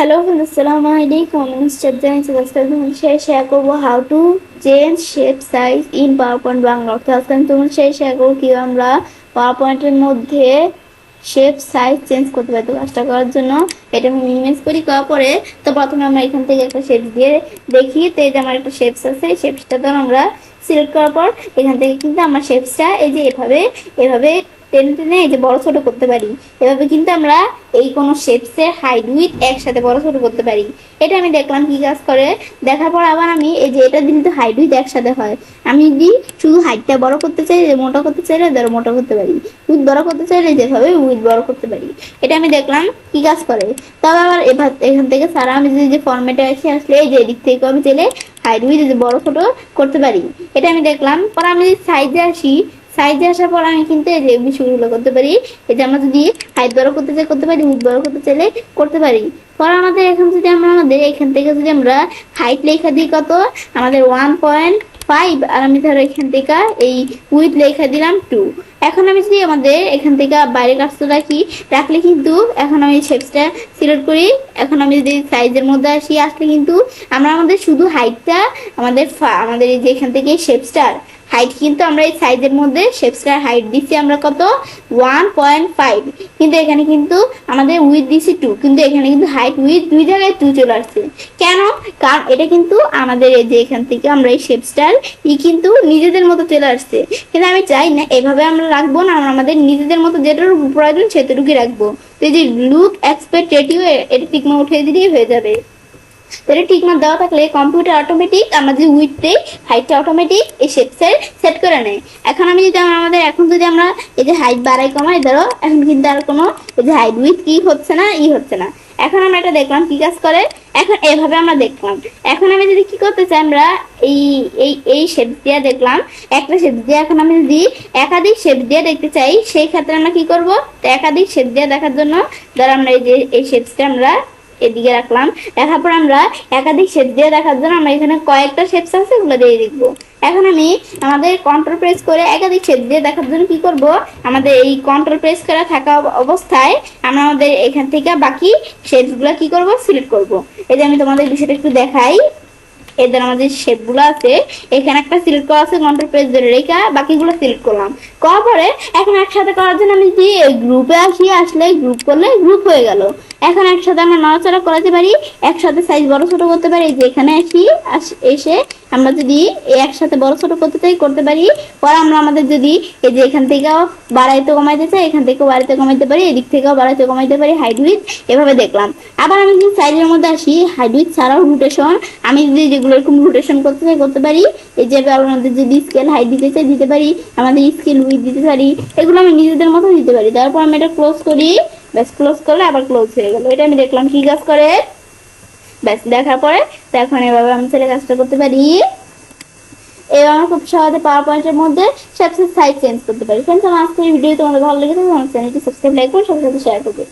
Hello, assalamu alaikum. Mr. Jain share করবো how to change shape size in PowerPoint Bangla. অর্থাৎ আজকে আমি তোমার শেয়ার করবো কি আমরা PowerPoint এর মধ্যে শেপ সাইজ চেঞ্জ করতে পারি। তো কাজটা করার জন্য এটা আমি ইমেজ করি, করার পরে তো প্রথমে আমরা এখান থেকে একটা শেপ দিয়ে দেখি। তো এই যে আমার একটা শেপস আছে, এই শেপসটা তো আমরা সিলেক্ট করার পর এখান থেকে কিন্তু আমরা শেপসটা এই যে এভাবে টেনে টেনে এই যে বড় ছোট করতে পারি। এভাবে কিন্তু আমরা এই কোনো শেপসের হাইট উইথ একসাথে বড় ছোট করতে পারি। এটা আমি দেখলাম কি কাজ করে। দেখার পর আবার আমি এই যে এটা দিলে তো হাইট উইথ একসাথে হয়। আমি যদি শুধু হাইটটা বড় করতে চাই, মোটা করতে চাইলে ধরো মোটা করতে পারি, উইথ বড় করতে চাইলে যেভাবে উইথ বড় করতে পারি। এটা আমি দেখলাম কি কাজ করে। তবে আবার এখান থেকে সারা আমি যদি যে ফরম্যাটে আসলে এই যে এদিক থেকে আমি চাইলে হাইট উইথ বড় ছোট করতে পারি। এটা আমি দেখলাম। পর আমি যদি সাইজে আসার পর আমি কিন্তু এই যে বিষয়গুলো করতে পারি। এই যে আমরা যদি হাইট বড় করতে চাই করতে পারি, উইথ বড় করতে চাইলে করতে পারি। পর আমাদের এখন যদি আমাদের এখান থেকে যদি আমরা হাইট লেখা দিই কত, আমাদের 1.5, আর আমি ধরো এখান থেকে এই উইথ লেখা দিলাম 2। এখন আমি যদি আমাদের এখান থেকে বাইরে কাজটা রাখলে কিন্তু এখন আমি শেপসটা সিলেক্ট করি। এখন আমি যদি সাইজের মধ্যে আসলে কিন্তু আমরা আমাদের শুধু হাইটটা আমাদের এই যে এখান থেকে শেপসটার হাইট কিন্তু আমরা এই সাইজের মধ্যে শেপসটার হাইট দিচ্ছি আমরা কত 1.5, কিন্তু এখানে কিন্তু আমাদের উইথ দিচ্ছি 2, কিন্তু এখানে কিন্তু হাইট উইথ দুই জায়গায় 2 চলে আসছে। কেন? কারণ এটা কিন্তু আমাদের এই যে এখান থেকে আমরা এই শেপসটার কিন্তু নিজেদের মতো চলে আসছে। কিন্তু আমি চাই না এভাবে আমরা রাখবো না, আমরা আমাদের নিজেদের মতো যেটুকু প্রয়োজন সেটুকুই রাখবো। তো এই যে লুক এক্সপেক্ট রেটিও এটা টিকমা উঠিয়ে দিলেই হয়ে যাবে। তাহলে ঠিক মতো দেওয়া থাকলে কম্পিউটার অটোমেটিক আমাদের উইথটাই হাইটটা অটোমেটিক এই শেপসের সেট করে নেয়। এখন আমি যদি এখন যদি আমরা এই যে হাইট বাড়াই কমাই ধরো, এখন কিন্তু আর কোনো এই যে হাইট উইথ কি হচ্ছে না হচ্ছে না। এখন আমরা এটা দেখলাম কি কাজ করে। এখন এভাবে আমরা দেখলাম। এখন আমি যদি কি করতে চাই, আমরা এই শেপ দিয়ে দেখলাম একটা শেপ দিয়ে। এখন আমি যদি একাধিক শেপ দিয়ে দেখতে চাই, সেই ক্ষেত্রে আমরা কি করব, একাধিক শেপ দিয়ে দেখার জন্য ধর আমরা এই যে এই শেপসটা আমরা এদিকে রাখলাম। দেখার পর আমরা একাধিক শেপ দিয়ে দেখার জন্য আমরা এখানে কয়েকটা শেপস আছে ওগুলো দিয়ে দেখবো। এখন আমি আমাদের কন্ট্রোল প্রেস করে একাধিক শেপ দিয়ে দেখার জন্য কি করব, আমাদের এই কন্ট্রোল প্রেস করা থাকা অবস্থায় আমরা আমাদের এখান থেকে বাকি শেপসগুলো কি করব, সিলেক্ট করব। এই যে আমি তোমাদের বিষয়টা একটু দেখাই। এদের আমাদের শেপগুলো আছে, এখানে একটা সিলেক্ট করা আছে, কন্ট্রোল প্রেস ধরে রেখে বাকিগুলো সিলেক্ট করলাম। করার পরে এখন একসাথে করার জন্য আমি যদি গ্রুপে আসলে গ্রুপ করলে গ্রুপ হয়ে গেল। এখন একসাথে আমরা নড়াচড়া করাতে পারি, একসাথে সাইজ বড় ছোট করতে পারি। যে এখানে এসে আমরা যদি একসাথে বড় ছোট করতে চাই করতে পারি। পর আমরা আমাদের যদি এই যে এখান থেকেও বাড়াইতে কমাইতে চাই, এখান থেকেও বাড়াইতে কমাইতে পারি, এদিক থেকেও বাড়াইতে কমাইতে পারি হাইট উইথ। এভাবে দেখলাম। আবার আমি যদি সাইজের মধ্যে আসি, হাইট উইথ ছাড়াও রোটেশন আমি যদি যেগুলো এরকম রোটেশন করতে চাই করতে পারি। এই যে আমাদের যদি স্কেল হাইট দিতে চাই দিতে পারি, আমাদের স্কেল উইথ দিতে পারি, এগুলো আমি নিজেদের মতো দিতে পারি। তারপর আমি এটা ক্লোজ করি, ব্যাস ক্লোজ করলে আবার ক্লোজ হয়ে গেল। এটা আমি দেখলাম কি কাজ করে। ব্যাস দেখার পরে তো এখন এভাবে আমি ছেলে কাজটা করতে পারি। এবার আমরা খুব সহজে পাওয়ার পয়েন্টের মধ্যে শেপসের সাইজ চেঞ্জ করতে পারি। ফ্রেন্ডস, আমার আজকের ভিডিও তোমাদের ভালো লেগেছে, আমার চ্যানেলটি সাবস্ক্রাইব, লাইক করুন, সবার সাথে শেয়ার করবে।